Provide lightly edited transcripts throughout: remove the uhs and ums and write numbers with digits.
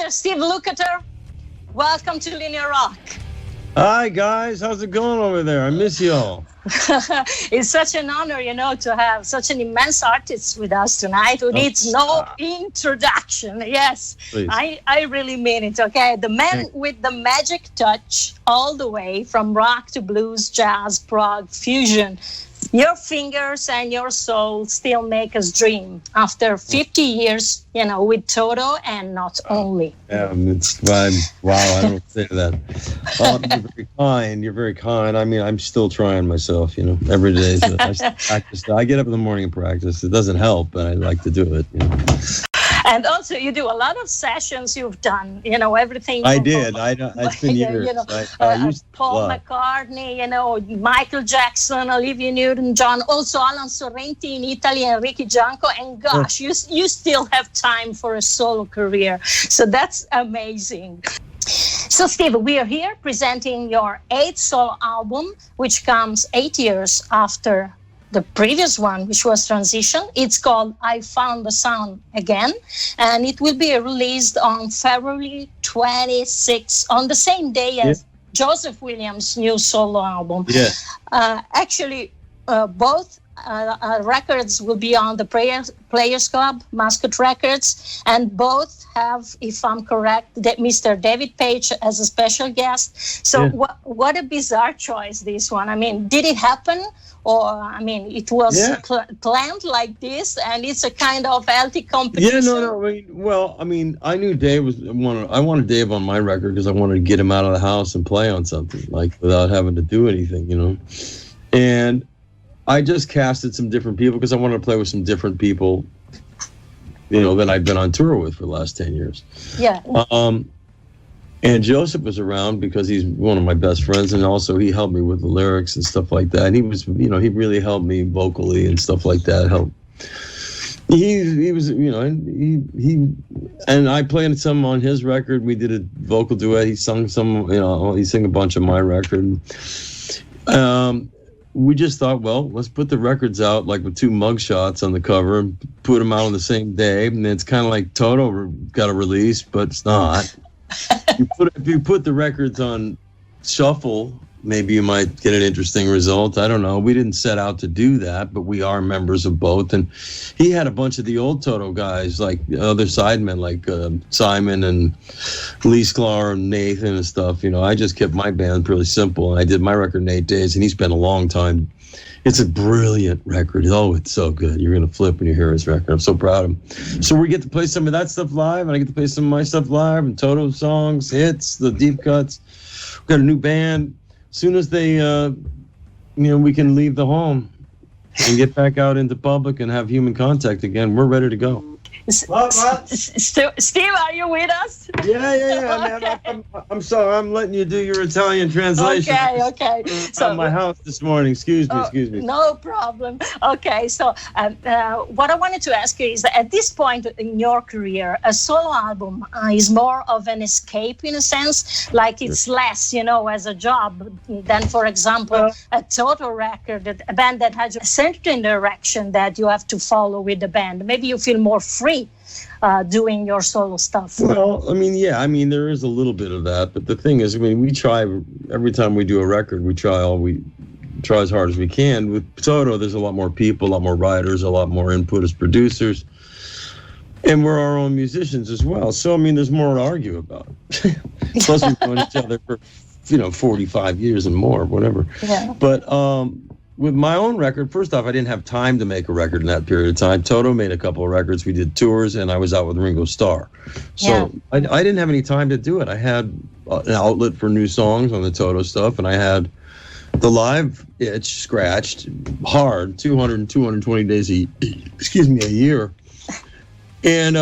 Mr. Steve Lukather. Welcome to LINEA ROCK. Hi, guys. How's it going over there? I miss y'all. It's such an honor, to have such an immense artist with us tonight who needs no introduction. Yes, I really mean it, okay? The man with the magic touch all the way from rock to blues, jazz, prog, fusion. Your fingers and your soul still make us dream after 50 years, with Toto and not only. Yeah, it's fine. Wow, I don't say that. You're very kind. You're very kind. I mean, I'm still trying myself, every day. So I practice. I get up in the morning and practice. It doesn't help, but I like to do it. And also, you do a lot of sessions you've done, everything. I did. It's been years. Paul McCartney, Michael Jackson, Olivia Newton-John, also Alan Sorrenti in Italy and Ricky Gianco. And gosh, you still have time for a solo career. So that's amazing. So, Steve, we are here presenting your 8th solo album, which comes 8 years after the previous one, which was Transition. It's called I Found the Sound Again, and it will be released on February 26th, on the same day as Joseph Williams' new solo album. Yeah. Actually, both records will be on the Players Club, Mascot Records, and both have, if I'm correct, Mr. David Paich as a special guest. So what a bizarre choice, this one. I mean, did it happen? Or, it was planned like this, and it's a kind of healthy competition. Yeah, no. I knew Dave I wanted Dave on my record because I wanted to get him out of the house and play on something, without having to do anything, And I just casted some different people because I wanted to play with some different people, that I've been on tour with for the last 10 years. Yeah. And Joseph was around because he's one of my best friends, and also he helped me with the lyrics and stuff like that. And he was, he really helped me vocally and stuff like that. He was, and I played some on his record. We did a vocal duet. He sung some, he sang a bunch of my record. We just thought, well, let's put the records out with 2 mugshots on the cover and put them out on the same day. And it's kind of like Toto got a release, but it's not. If you put the records on shuffle, maybe you might get an interesting result. I don't know. We didn't set out to do that, but we are members of both. And he had a bunch of the old Toto guys, like other sidemen, like Simon and Lee Sklar and Nathan and stuff. I just kept my band pretty simple. And I did my record in 8 days, and he spent a long time. It's a brilliant record. Oh, it's so good. You're going to flip when you hear his record. I'm so proud of him. So we get to play some of that stuff live, and I get to play some of my stuff live, and Toto songs, hits, the deep cuts. We've got a new band. As soon as they, we can leave the home and get back out into public and have human contact again, we're ready to go. What? Steve, are you with us? Yeah. Okay. I'm sorry. I'm letting you do your Italian translation. Okay. So my house this morning. Excuse me. No problem. Okay. So what I wanted to ask you is that at this point in your career, a solo album is more of an escape in a sense, like it's less, as a job than, for example, a Toto record, a band that has a certain direction that you have to follow with the band. Maybe you feel more free doing your solo stuff. Well, there is a little bit of that, but the thing is, we try every time we do a record, we try as hard as we can. With Toto, there's a lot more people, a lot more writers, a lot more input as producers, and we're our own musicians as well. So, there's more to argue about. Plus, we've known each other for, 45 years and more, whatever. Yeah. But, with my own record, first off, I didn't have time to make a record in that period of time. Toto made a couple of records. We did tours, and I was out with Ringo Starr. So I didn't have any time to do it. I had an outlet for new songs on the Toto stuff, and I had the live itch scratched hard, 200 and 220 days a year. And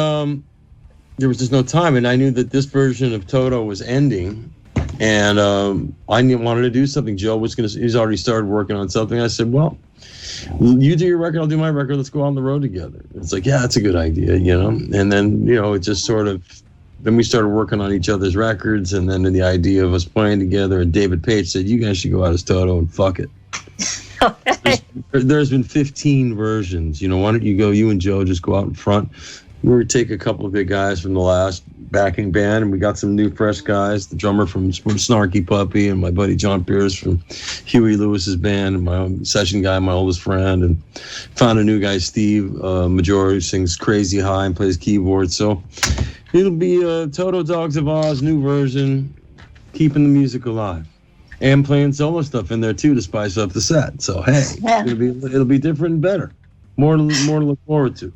there was just no time, and I knew that this version of Toto was ending. And I wanted to do something. Joe he's already started working on something. I said, well, you do your record, I'll do my record. Let's go on the road together. It's like, yeah, that's a good idea, And then, it just sort of, then we started working on each other's records. And then the idea of us playing together. And David Paich said, you guys should go out as Toto and fuck it. There's been 15 versions. Why don't you and Joe just go out in front? We would take a couple of big guys from the last backing band, and we got some new fresh guys. The drummer from Snarky Puppy, and my buddy John Pierce from Huey Lewis's band, and my own session guy, my oldest friend, and found a new guy, Steve Major, who sings crazy high and plays keyboard. So it'll be Toto Dogs of Oz new version, keeping the music alive. And playing solo stuff in there too to spice up the set. So hey, it'll be different and better. More to look forward to.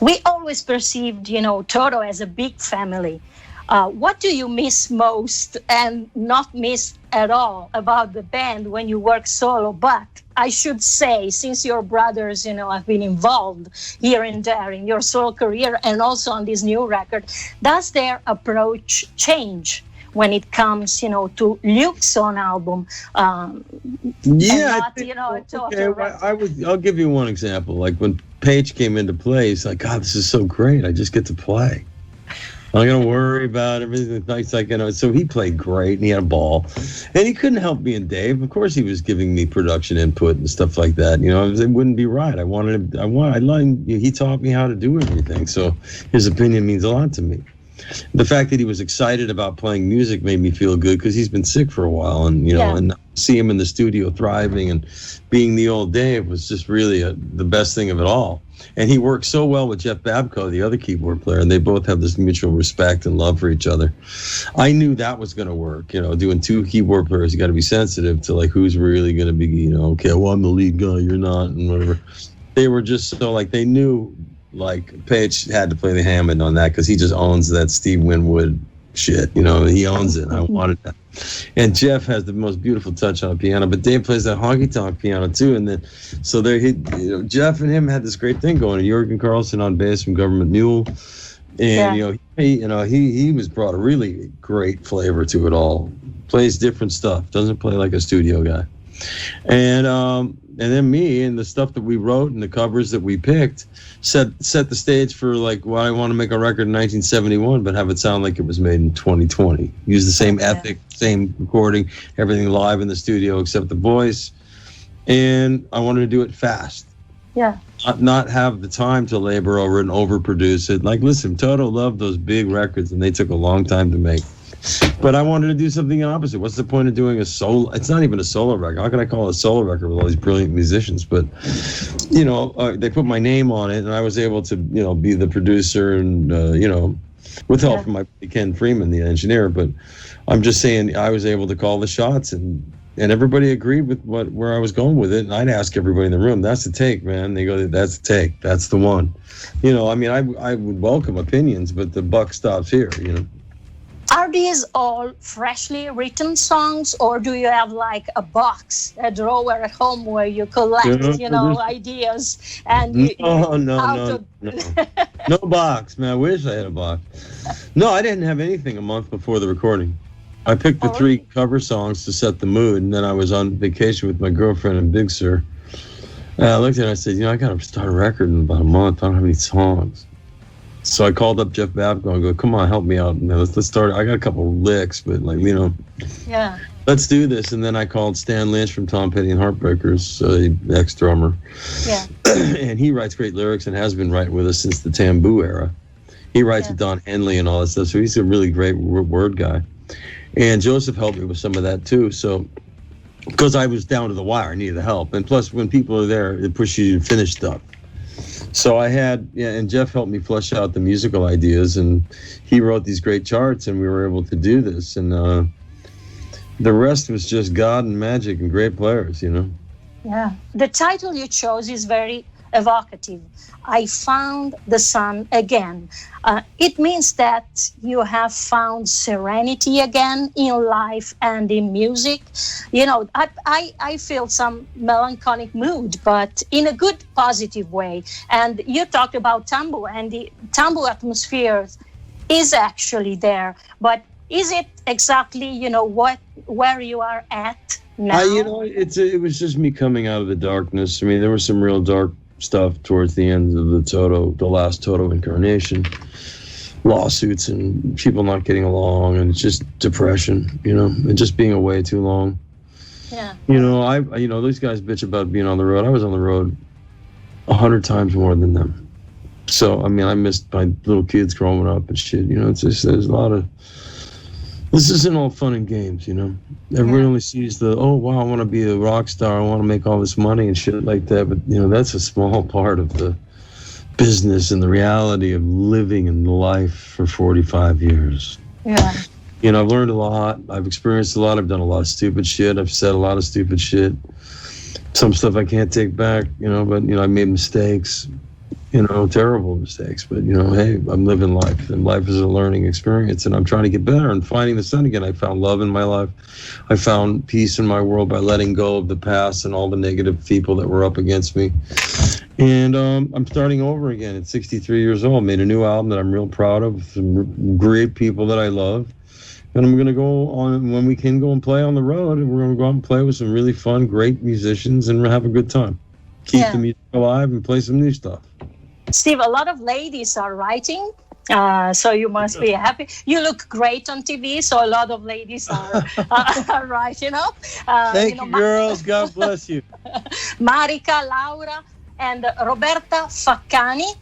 We always perceived, Toto as a big family. What do you miss most and not miss at all about the band when you work solo? But I should say, since your brothers, have been involved here and there in your solo career and also on this new record, does their approach change when it comes, to Luke's own album? I'll give you one example. Like when Paich came into play, he's like, God, this is so great. I just get to play. I'm not going to worry about everything. It's like, so he played great and he had a ball. And he couldn't help being Dave. Of course, he was giving me production input and stuff like that. It wouldn't be right. He taught me how to do everything. So his opinion means a lot to me. The fact that he was excited about playing music made me feel good because he's been sick for a while, and and see him in the studio thriving and being the old Dave was just really the best thing of it all. And he worked so well with Jeff Babko, the other keyboard player, and they both have this mutual respect and love for each other. I knew that was going to work. Doing two keyboard players, you got to be sensitive to like who's really going to be. Okay, well I'm the lead guy, you're not, and whatever. They were just so like they knew. Like Paich had to play the Hammond on that because he just owns that Steve Winwood shit. He owns it. I wanted that. And Jeff has the most beautiful touch on the piano, but Dave plays that honky tonk piano too. And then, so Jeff and him had this great thing going. And Jürgen Carlson on bass from Government Mule, and he was brought a really great flavor to it all. Plays different stuff. Doesn't play like a studio guy. And then me and the stuff that we wrote and the covers that we picked set the stage for like why I want to make a record in 1971, but have it sound like it was made in 2020. Use the same ethic, same recording, everything live in the studio except the voice. And I wanted to do it fast. Yeah. Not have the time to labor over it and overproduce it. Like, listen, Toto loved those big records and they took a long time to make. But I wanted to do something opposite. What's the point of doing a solo? It's not even a solo record. How can I call it a solo record with all these brilliant musicians? But, they put my name on it, and I was able to, be the producer and, with help from my buddy Ken Freeman, the engineer. But I'm just saying I was able to call the shots, and everybody agreed with where I was going with it. And I'd ask everybody in the room, that's the take, man. They go, that's the take. That's the one. I would welcome opinions, but the buck stops here, Are these all freshly written songs, or do you have like a box, a drawer at home where you collect, ideas? And no box, man. I wish I had a box. No, I didn't have anything a month before the recording. I picked the 3 cover songs to set the mood, and then I was on vacation with my girlfriend in Big Sur. And I looked at it and I said, I got to start a record in about a month. I don't have any songs. So I called up Jeff Babko and go, come on, help me out. Man, let's start. I got a couple of licks, but let's do this. And then I called Stan Lynch from Tom Petty and Heartbreakers, ex-drummer. Yeah. And he writes great lyrics and has been writing with us since the Tambu era. He writes with Don Henley and all that stuff. So he's a really great word guy. And Joseph helped me with some of that too. So, because I was down to the wire, I needed the help. And plus, when people are there, it pushes you to finish stuff. So I had, and Jeff helped me flesh out the musical ideas, and he wrote these great charts, and we were able to do this. And the rest was just God and magic and great players, Yeah. The title you chose is very evocative. I found the sun again. It means that you have found serenity again in life and in music. I feel some melancholic mood, but in a good, positive way. And you talked about Tambu, and the Tambu atmosphere is actually there. But is it exactly, where you are at now? It was just me coming out of the darkness. I mean, there was some real dark stuff towards the end of the last Toto incarnation, lawsuits and people not getting along, and it's just depression, and just being away too long. Yeah. These guys bitch about being on the road. I was on the road 100 times more than them. So, I mean, I missed my little kids growing up and shit. You know, it's just, there's a lot of, this isn't all fun and games, you know. Everyone only sees the, oh, wow, I want to be a rock star. I want to make all this money and shit like that. But, you know, that's a small part of the business and the reality of living in life for 45 years. Yeah. You know, I've learned a lot. I've experienced a lot. I've done a lot of stupid shit. I've said a lot of stupid shit. Some stuff I can't take back, you know, but, you know, I made mistakes. You know, terrible mistakes, but, you know, hey, I'm living life, and life is a learning experience, and I'm trying to get better and finding the sun again. I found love in my life. I found peace in my world by letting go of the past and all the negative people that were up against me. And I'm starting over again at 63 years old. Made a new album that I'm real proud of, some great people that I love. And I'm going to go on, when we can go and play on the road, and we're going to go out and play with some really fun, great musicians and have a good time. Keep the music alive and play some new stuff. Steve, a lot of ladies are writing, so you must be happy. You look great on TV, so a lot of ladies are right, you know. Thank you, girls. God bless you. Marika, Laura, and Roberta Faccani,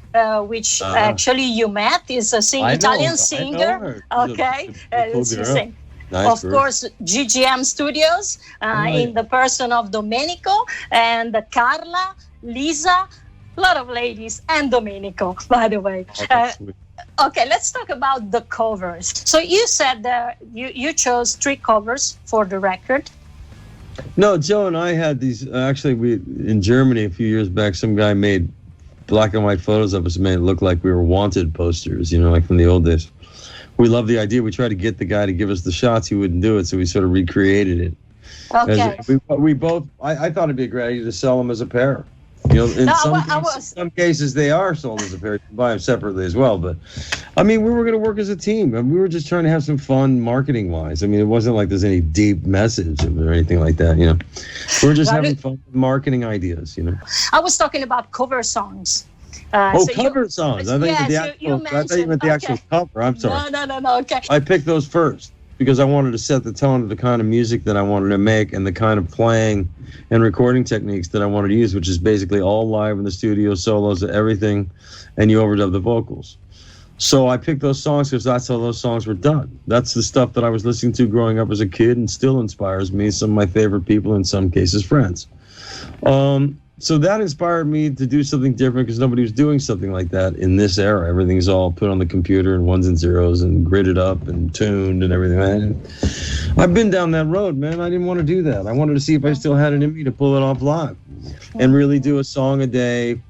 which actually you met, is a Italian singer. Okay. Nice of course, GGM Studios, in the person of Domenico, and Carla, Lisa, a lot of ladies, and Domenico, by the way. Okay, let's talk about the covers. So you said that you chose 3 covers for the record. No, Joe and I had these, actually, we in Germany a few years back, some guy made black and white photos of us and made it look like we were wanted posters, you know, like from the old days. We loved the idea. We tried to get the guy to give us the shots. He wouldn't do it, so we sort of recreated it. Okay. We both, I thought it'd be a great idea to sell them as a pair. You know, in some cases they are sold as a pair. You can buy them separately as well. But, I mean, we were going to work as a team. And we were just trying to have some fun marketing-wise. I mean, it wasn't like there's any deep message or anything like that, you know. We were just having fun with marketing ideas, you know. I was talking about cover songs. Cover songs. I thought you meant the actual cover. I'm sorry. No. Okay. I picked those first because I wanted to set the tone of the kind of music that I wanted to make and the kind of playing and recording techniques that I wanted to use, which is basically all live in the studio, solos, everything, and you overdub the vocals. So I picked those songs because that's how those songs were done. That's the stuff that I was listening to growing up as a kid and still inspires me, some of my favorite people, in some cases friends. So that inspired me to do something different because nobody was doing something like that in this era. Everything's all put on the computer and ones and zeros and gridded up and tuned and everything. And I've been down that road, man. I didn't want to do that. I wanted to see if I still had it in me to pull it off live and really do a song a day,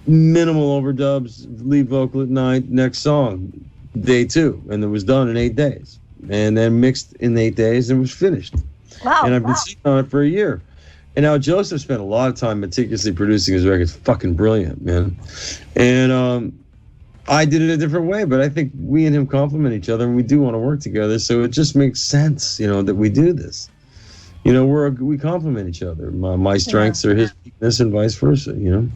minimal overdubs, lead vocal at night, next song, day 2. And it was done in 8 days. And then mixed in 8 days and was finished. Wow. And I've been sitting on it for a year. And now Joseph spent a lot of time meticulously producing his records. Fucking brilliant, man. And I did it a different way, but I think we and him complement each other, and we do want to work together. So it just makes sense, you know, that we do this. You know, we complement each other. My strengths are his weakness, and vice versa. You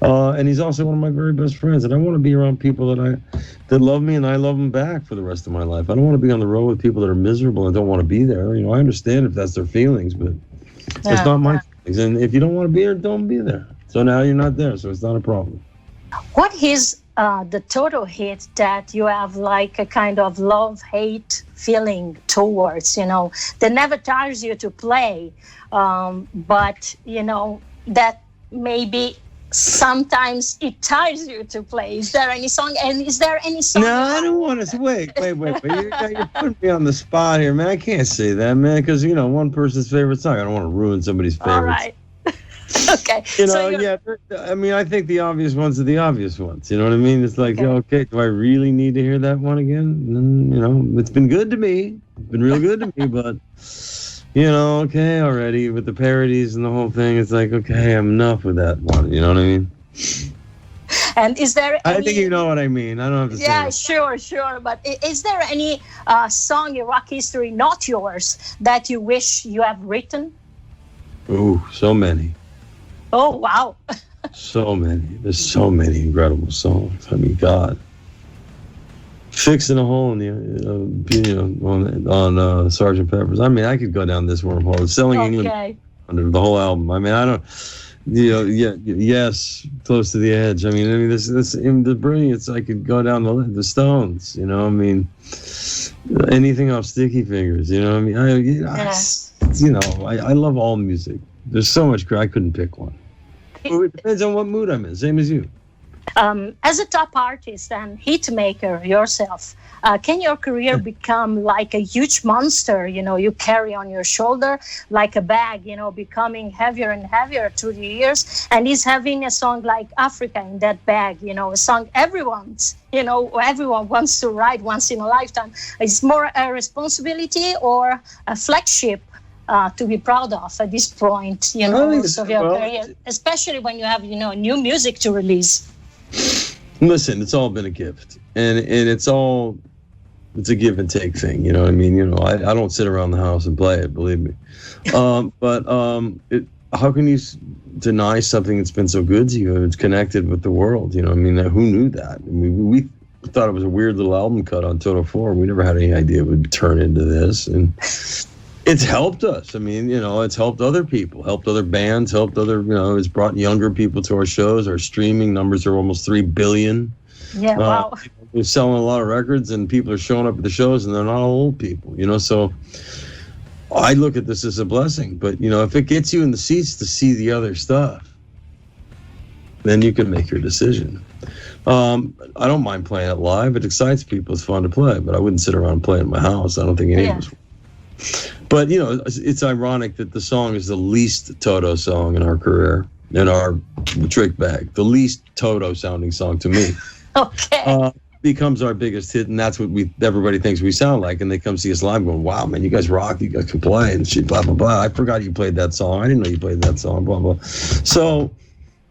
know, and he's also one of my very best friends. And I want to be around people that love me, and I love them back for the rest of my life. I don't want to be on the road with people that are miserable and don't want to be there. You know, I understand if that's their feelings, but it's not my feelings. And if you don't want to be there, don't be there. So now you're not there, so it's not a problem. What is the Toto hit that you have like a kind of love-hate feeling towards, you know, that never tires you to play, but, you know, that maybe sometimes it tires you to play? Is there any song? And is there any song? No, I don't want to. Wait. You're putting me on the spot here, man. I can't say that, man, because, you know, one person's favorite song. I don't want to ruin somebody's favorite. All right. Okay. You know, I mean, I think the obvious ones are the obvious ones. You know what I mean? It's like, okay, do I really need to hear that one again? And, you know, it's been good to me. It's been real good to me, but, you know, okay, already with the parodies and the whole thing, it's like, okay, I'm enough with that one. You know what I mean? And is there any... I think you know what I mean. I don't have to say Yeah, sure. But is there any song in rock history, not yours, that you wish you have written? Ooh, so many. Oh, wow. So many. There's so many incredible songs. I mean, God. Fixing a hole in the, you know, on Sgt. Pepper's. I mean, I could go down this wormhole. Selling England, the whole album. I mean, Yes, close to the edge. I mean, this in the brilliance. I could go down the Stones. You know, I mean, anything off Sticky Fingers. You know, I mean, I love all music. There's so much. I couldn't pick one. It depends on what mood I'm in. Same as you. As a top artist and hit maker yourself, can your career become like a huge monster, you carry on your shoulder, like a bag, becoming heavier and heavier through the years? And is having a song like Africa in that bag, a song everyone wants to write once in a lifetime? Is more a responsibility or a flagship to be proud of at this point, of your career, especially when you have, new music to release? Listen, it's all been a gift, and it's a give and take thing. You know what I mean? I don't sit around the house and play it, believe me. How can you deny something that's been so good to you and it's connected with the world? Who knew that? I mean, we thought it was a weird little album cut on Toto 4. We never had any idea it would turn into this, and it's helped us. I mean, it's helped other people, helped other bands, helped other, it's brought younger people to our shows. Our streaming numbers are almost 3 billion. Yeah, wow. We're selling a lot of records, and people are showing up at the shows, and they're not all old people, so I look at this as a blessing. But, if it gets you in the seats to see the other stuff, then you can make your decision. I don't mind playing it live. It excites people. It's fun to play, but I wouldn't sit around and play it in my house. I don't think any of us would. But, it's ironic that the song is the least Toto song in our career, in our trick bag. The least Toto sounding song to me. Okay. Becomes our biggest hit, and that's what everybody thinks we sound like. And they come see us live going, wow, man, you guys rock. You guys can play and shit, blah, blah, blah. I forgot you played that song. I didn't know you played that song, blah, blah. So,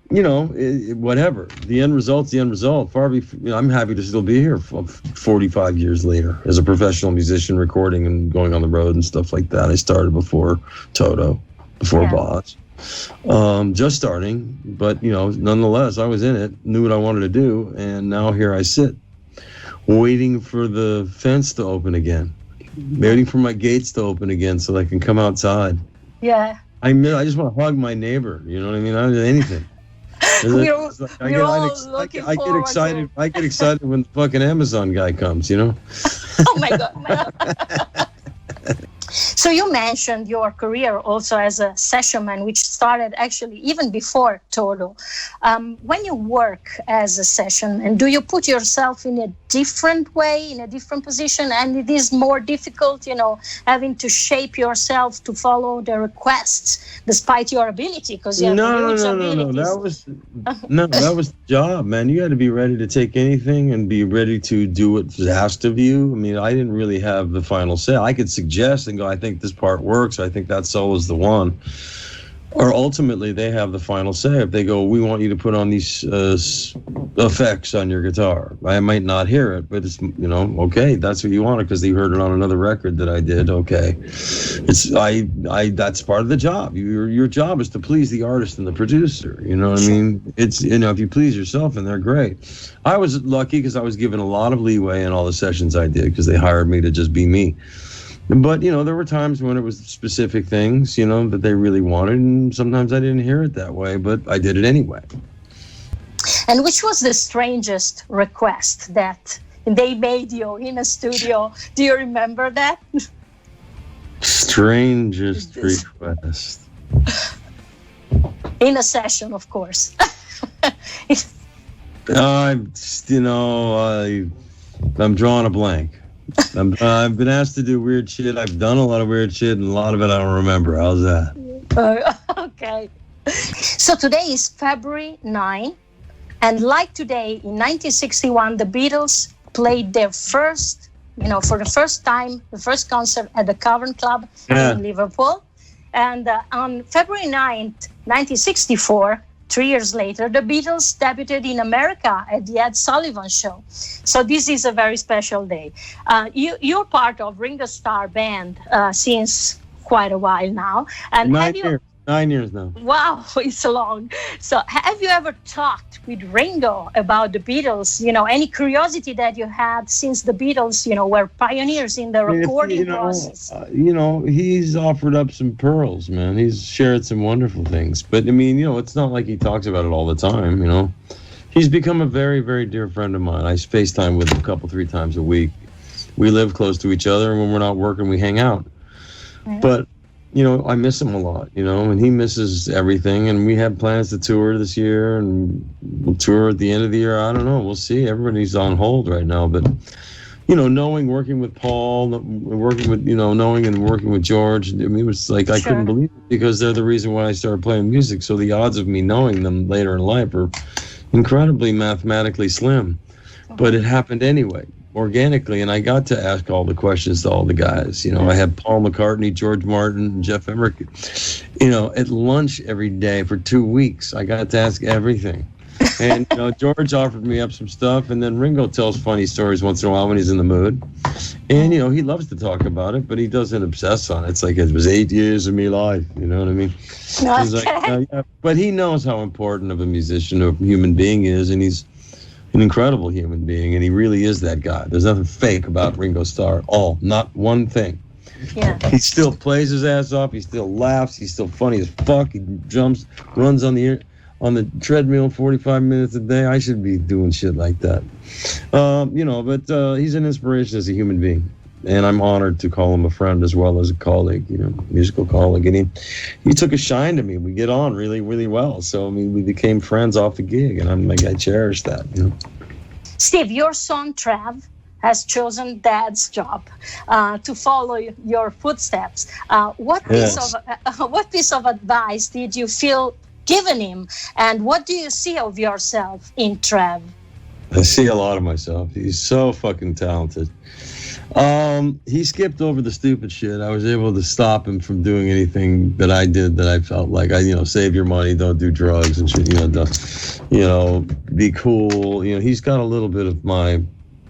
whatever. The end result's the end result. I'm happy to still be here 45 years later as a professional musician, recording and going on the road and stuff like that. I started before Toto, before Boss. Just starting, but nonetheless, I was in it, knew what I wanted to do, and now here I sit, waiting for the fence to open again, waiting for my gates to open again so I can come outside. Yeah. I just want to hug my neighbor. You know what I mean? I don't do anything. I get excited when the fucking Amazon guy comes, Oh my God. So you mentioned your career also as a session man, which started actually even before Toto. When you work as a session, and do you put yourself in a different way, in a different position, and it is more difficult, having to shape yourself to follow the requests despite your ability, because you have huge abilities. That was the job, man. You had to be ready to take anything and be ready to do what's asked of you. I mean, I didn't really have the final say. I could suggest and go, I think this part works. I think that solo is the one. Or ultimately, they have the final say. If they go, we want you to put on these effects on your guitar. I might not hear it, but it's, okay, that's what you wanted because you heard it on another record that I did. Okay. That's part of the job. Your job is to please the artist and the producer. You know what I mean? It's, if you please yourself, and they're great. I was lucky because I was given a lot of leeway in all the sessions I did because they hired me to just be me. But, there were times when it was specific things, that they really wanted, and sometimes I didn't hear it that way, but I did it anyway. And which was the strangest request that they made you in a studio? Do you remember that? Strangest request. In a session, of course. I'm drawing a blank. I've been asked to do weird shit. I've done a lot of weird shit, and a lot of it I don't remember. How's that? Okay. So today is February 9, and like today, in 1961, the Beatles played their first, for the first time, the first concert at the Cavern Club in Liverpool. And on February 9th, 1964, 3 years later, the Beatles debuted in America at the Ed Sullivan Show. So this is a very special day. You're part of Ringo Starr band since quite a while now. And not 9 years now. Wow, it's long. So have you ever talked with Ringo about the Beatles? Any curiosity that you had since the Beatles, were pioneers in the recording process? He's offered up some pearls, man. He's shared some wonderful things. But, it's not like he talks about it all the time, He's become a very, very dear friend of mine. I FaceTime with him 3 times a week. We live close to each other, and when we're not working, we hang out. Mm-hmm. But, I miss him a lot, and he misses everything. And we have plans to tour this year, and we'll tour at the end of the year. I don't know. We'll see. Everybody's on hold right now. But, working with Paul, knowing and working with George, it was like I couldn't believe it because they're the reason why I started playing music. So the odds of me knowing them later in life are incredibly mathematically slim, but it happened anyway, organically, and I got to ask all the questions to all the guys. I had Paul McCartney, George Martin, and Jeff Emmerich, at lunch every day for 2 weeks. I got to ask everything. And, George offered me up some stuff, and then Ringo tells funny stories once in a while when he's in the mood. And, he loves to talk about it, but he doesn't obsess on it. It's like it was 8 years of my life, you know what I mean? He's like, yeah. But he knows how important of a musician, a human being is, and he's an incredible human being, and he really is that guy. There's nothing fake about Ringo Starr at all, not one thing. Yeah. He still plays his ass off, he still laughs, he's still funny as fuck, he jumps, runs on the treadmill 45 minutes a day. I should be doing shit like that. But he's an inspiration as a human being. And I'm honored to call him a friend as well as a colleague, musical colleague. And he took a shine to me. We get on really, really well. So, we became friends off the gig. And I cherish that, Steve, your son, Trev, has chosen Dad's job to follow your footsteps. What piece of advice did you feel given him, and what do you see of yourself in Trev? I see a lot of myself. He's so fucking talented. He skipped over the stupid shit. I was able to stop him from doing anything that I did that I felt like save your money, don't do drugs and shit, be cool. He's got a little bit of my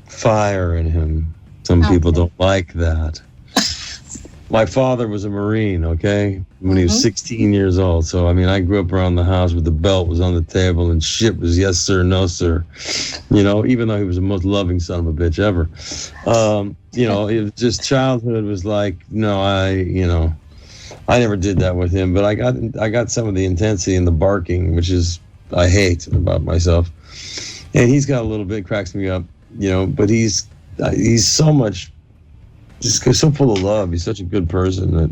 fire in him. Some people don't like that. My father was a Marine, okay, when he was 16 years old. So, I grew up around the house where the belt was on the table and shit was yes, sir, no, sir. Even though he was the most loving son of a bitch ever. It was just childhood was like, no, I never did that with him. But I got some of the intensity and the barking, which is, I hate about myself. And he's got a little bit, cracks me up, but he's so much, just so full of love. He's such a good person that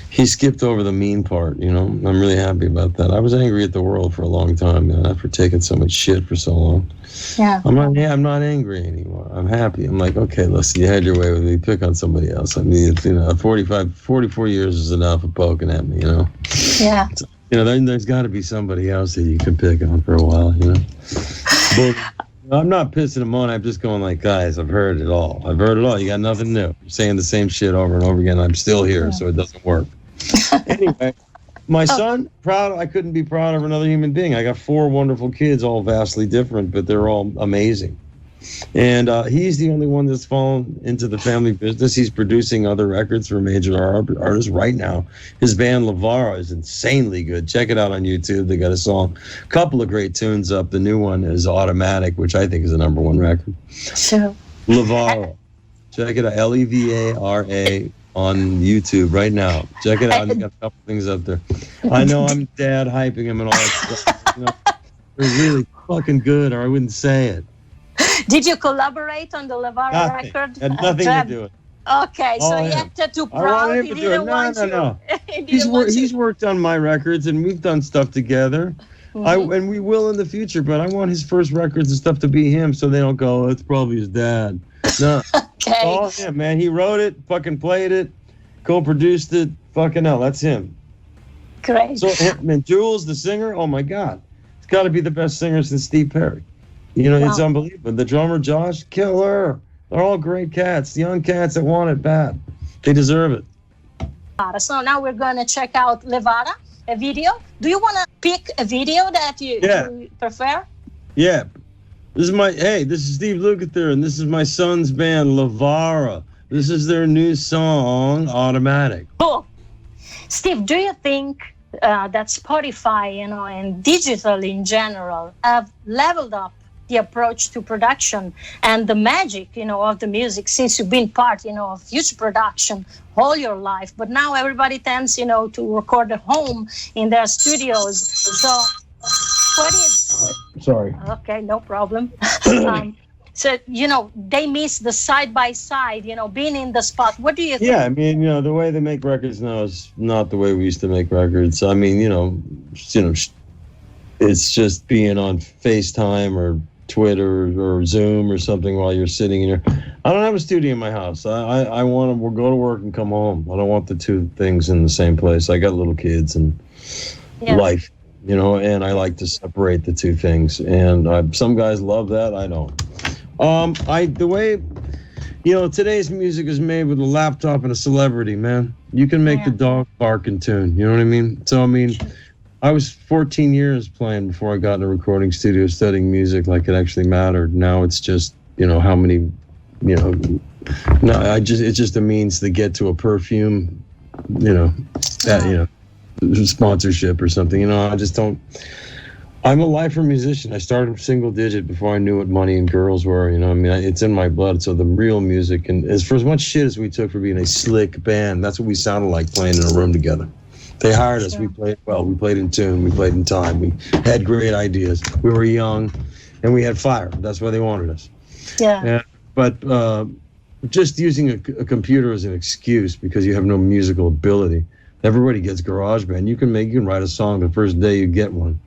he skipped over the mean part, I'm really happy about that. I was angry at the world for a long time, man, after taking so much shit for so long. Yeah. I'm not angry anymore. I'm happy. I'm like, okay, listen, you had your way with me. Pick on somebody else. 44 years is enough of poking at me, Yeah. So, there's got to be somebody else that you can pick on for a while, But, I'm not pissing him on. I'm just going like, guys, I've heard it all. You got nothing new. You're saying the same shit over and over again. I'm still here, so it doesn't work. Anyway, my son, I couldn't be proud of another human being. I got 4 wonderful kids, all vastly different, but they're all amazing. And he's the only one that's fallen into the family business. He's producing other records for major artists right now. His band Levara is insanely good. Check it out on YouTube. They got a couple of great tunes up. The new one is Automatic, which I think is the #1 record. Sure. Levara. Check it out. Levara on YouTube right now. Check it out. They got a couple things up there. I know I'm dad hyping him and all that stuff. They're really fucking good, or I wouldn't say it. Did you collaborate on the Levara record? Had nothing to do with it. Okay, so he acted too proud. He didn't want you. No. He's worked on my records, and we've done stuff together. And we will in the future, but I want his first records and stuff to be him, so they don't go, it's probably his dad. No. Okay. All him, man. He wrote it, fucking played it, co-produced it. Fucking hell, that's him. Great. So, man, Jules, the singer, oh my God. He's got to be the best singer since Steve Perry. It's unbelievable. The drummer, Josh, killer. They're all great cats, young cats that want it bad. They deserve it. So now we're going to check out Levara, a video. Do you want to pick a video that you prefer? Yeah. This is Steve Lukather, and this is my son's band, Levara. This is their new song, Automatic. Cool. Steve, do you think that Spotify, and digital in general have leveled up the approach to production and the magic, of the music, since you've been part, of huge production all your life. But now everybody tends, to record at home in their studios. So what is... Sorry. Okay, no problem. So, they miss the side-by-side, being in the spot. What do you think? Yeah, I mean, the way they make records now is not the way we used to make records. I mean, it's just being on FaceTime or Twitter or Zoom or something while you're sitting in your... I don't have a studio in my house. I want to go to work and come home. I don't want the two things in the same place. I got little kids and life, and I like to separate the two things. And some guys love that. I don't. The way, today's music is made with a laptop and a celebrity, man. You can make the dog bark in tune. You know what I mean? So, I mean, I was 14 years playing before I got in a recording studio studying music like it actually mattered. Now it's just, how many, it's just a means to get to a perfume, sponsorship or something. I just don't. I'm a lifer musician. I started single digit before I knew what money and girls were. It's in my blood. So the real music, and for as much shit as we took for being a slick band, that's what we sounded like playing in a room together. They hired us. We played well. We played in tune. We played in time. We had great ideas. We were young, and we had fire. That's why they wanted us. Yeah. But just using a computer as an excuse because you have no musical ability. Everybody gets GarageBand. You can write a song the first day you get one.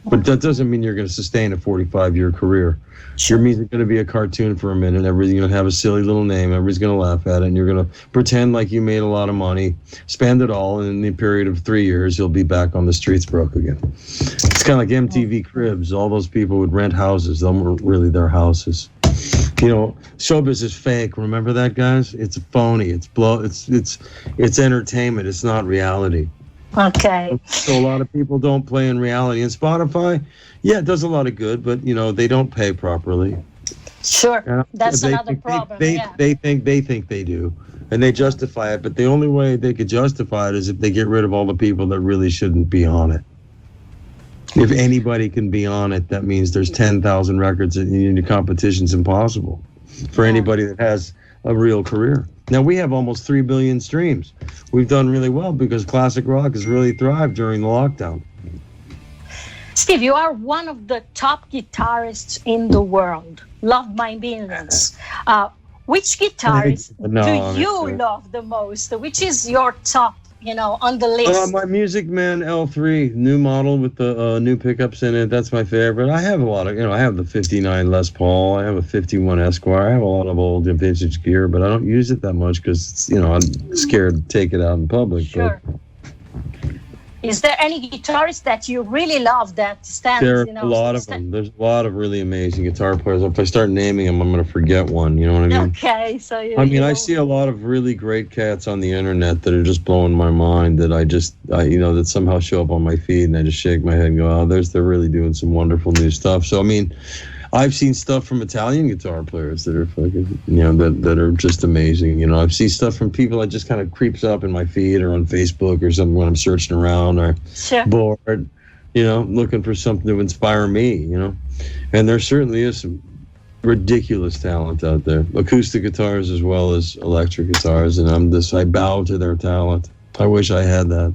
But that doesn't mean you're going to sustain a 45-year career. Your music is going to be a cartoon for a minute. Everybody's going to have a silly little name. Everybody's going to laugh at it. And you're going to pretend like you made a lot of money, spend it all, and in the period of 3 years, you'll be back on the streets broke again. It's kind of like MTV Cribs. All those people would rent houses. Those weren't really their houses. Showbiz is fake. Remember that, guys? It's phony. It's entertainment. It's not reality. Okay. So a lot of people don't play in reality. And Spotify, it does a lot of good, but they don't pay properly. Sure, that's another problem. They think they do, and they justify it. But the only way they could justify it is if they get rid of all the people that really shouldn't be on it. If anybody can be on it, that means there's 10,000 records, and the competition's impossible for anybody that has a real career. Now, we have almost 3 billion streams. We've done really well because classic rock has really thrived during the lockdown. Steve, you are one of the top guitarists in the world, loved by millions. Which guitarist do you love the most? Which is your top, on the list? My Music Man L3, new model with the new pickups in it. That's my favorite. I have a lot of, I have the 59 Les Paul. I have a 51 Esquire. I have a lot of old vintage gear, but I don't use it that much because, I'm scared to take it out in public. Sure. But, is there any guitarist that you really love that stands? There are a lot of them. There's a lot of really amazing guitar players. If I start naming them, I'm going to forget one. You know what I mean? Okay. So I see a lot of really great cats on the internet that are just blowing my mind. That that somehow show up on my feed, and I just shake my head and go, "Oh, they're really doing some wonderful new stuff." So I've seen stuff from Italian guitar players that are fucking, that are just amazing. I've seen stuff from people that just kind of creeps up in my feed or on Facebook or something when I'm searching around or bored, looking for something to inspire me, And there certainly is some ridiculous talent out there, acoustic guitars as well as electric guitars, and I bow to their talent. I wish I had that.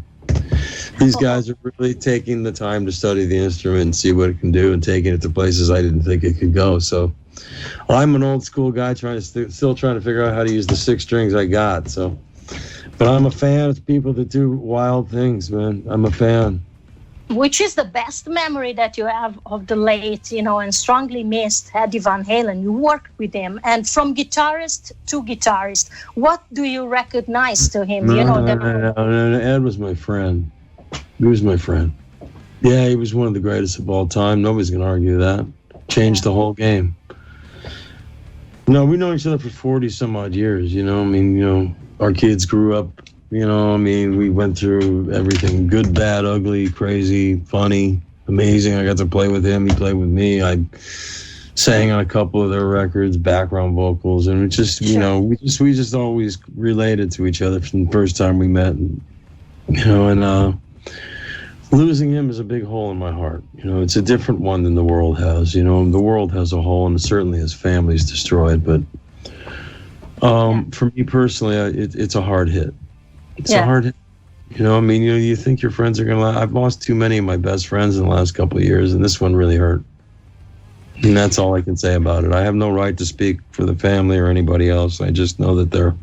These guys are really taking the time to study the instrument and see what it can do and taking it to places I didn't think it could go. So I'm an old school guy still trying to figure out how to use the 6 strings I got. So, but I'm a fan of people that do wild things, man. I'm a fan. Which is the best memory that you have of the late, and strongly missed Eddie Van Halen? You worked with him, and from guitarist to guitarist, what do you recognize to him? No, Ed was my friend. He was my friend. Yeah, he was one of the greatest of all time. Nobody's going to argue that. Changed the whole game. No, we've known each other for 40 some odd years, our kids grew up, we went through everything, good, bad, ugly, crazy, funny, amazing. I got to play with him. He played with me. I sang on a couple of their records, background vocals, and it's just, we just always related to each other from the first time we met, Losing him is a big hole in my heart. You know, it's a different one than the world has. You know, the world has a hole, and certainly his family's destroyed. But for me personally, it's a hard hit. It's a hard hit. You know, I mean, you think your friends are gonna. I've lost too many of my best friends in the last couple of years, and this one really hurt. And that's all I can say about it. I have no right to speak for the family or anybody else. I just know that they're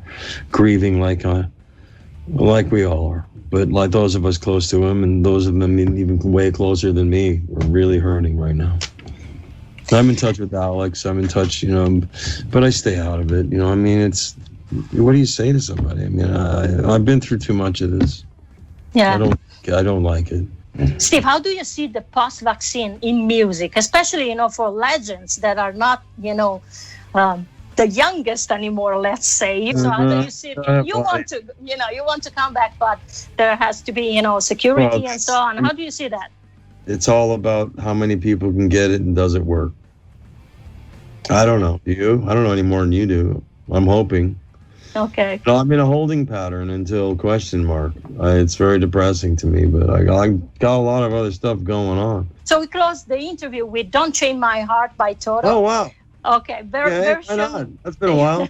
grieving like we all are. But like those of us close to him, and those of them even way closer than me, are really hurting right now. I'm in touch with Alex. I'm in touch, you know, but I stay out of it. You know, I mean, it's, what do you say to somebody? I mean, I've been through too much of this. Yeah. I don't like it. Steve, how do you see the post-vaccine in music, especially, you know, for legends that are not, you know, the youngest anymore, let's say? So how do you see it? You want to come back, but there has to be, you know, security and so on. How do you see that? It's all about how many people can get it and does it work. I don't know. Do you? I don't know any more than you do. I'm hoping. Okay. No, I'm in a holding pattern until question mark. It's very depressing to me, but I got a lot of other stuff going on. So we closed the interview with "Don't Chain My Heart" by Toto. Oh wow. Okay. Version. Why not? That's been a while.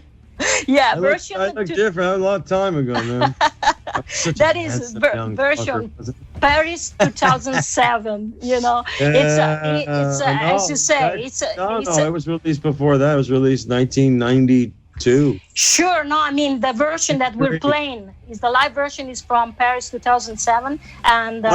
Yeah, I version. look different. That was a long time ago, man. That is version Paris 2007. You know, it's as you say, it was released before that. It was released 1992. Sure, no, I mean the version that we're playing is the live version is from Paris 2007, and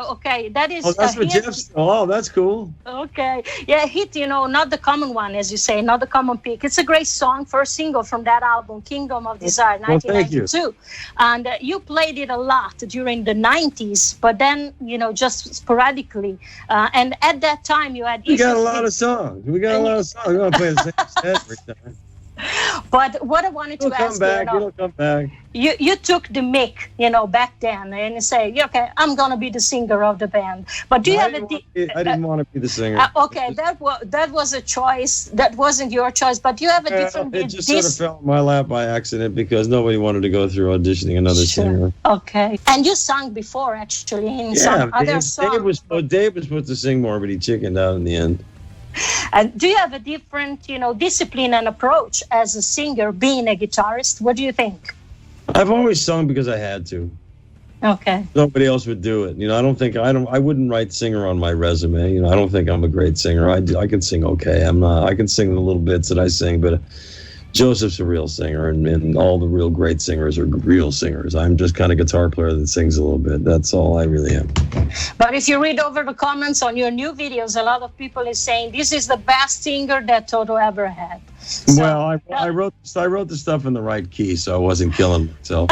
okay, that is. Oh, that's what Jeff's. Oh, that's cool. Okay, yeah, hit. You know, not the common one, as you say, not the common pick. It's a great song, first single from that album, Kingdom of Desire, 1992, and you played it a lot during the 90s, but then you know just sporadically, and at that time you had. We got a lot of songs. We don't play the same set every time. But what I wanted to ask It'll come back. You took the mic, you know, back then, and you say, okay, I'm gonna be the singer of the band. But do you have I didn't want to be the singer. Okay, that was a choice. That wasn't your choice. But you have a different. It just sort of fell in my lap by accident because nobody wanted to go through auditioning another singer. Okay, and you sang before actually in some other songs. Dave was supposed to sing more, but he chickened out in the end. And do you have a different, you know, discipline and approach as a singer, being a guitarist? What do you think? I've always sung because I had to. Okay. Nobody else would do it. You know, I wouldn't write singer on my resume. You know, I don't think I'm a great singer. I can sing okay. I can sing the little bits that I sing, but Joseph's a real singer, and all the real great singers are real singers. I'm just kind of guitar player that sings a little bit. That's all I really am. But if you read over the comments on your new videos, a lot of people is saying this is the best singer that Toto ever had. So, well, I wrote the stuff in the right key, so I wasn't killing myself.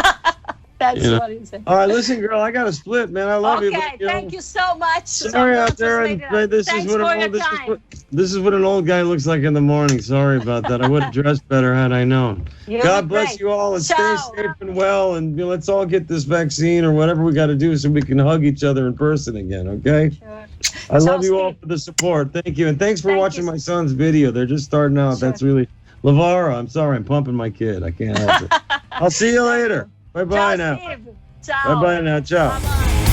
That's what he said. All right, listen, girl, I got to split, man. I love you. Okay, thank you so much. Sorry out there. This is what an old guy looks like in the morning. Sorry about that. I would have dressed better had I known. God bless you all, and stay safe and well. And let's all get this vaccine or whatever we got to do so we can hug each other in person again, okay? Sure. I love you all for the support. Thank you. And thanks for watching my son's video. They're just starting out. Sure. That's really... Levara, I'm sorry. I'm pumping my kid. I can't help it. I'll see you later. Bye-bye now. Ciao. Bye-bye now. Ciao. Bye-bye.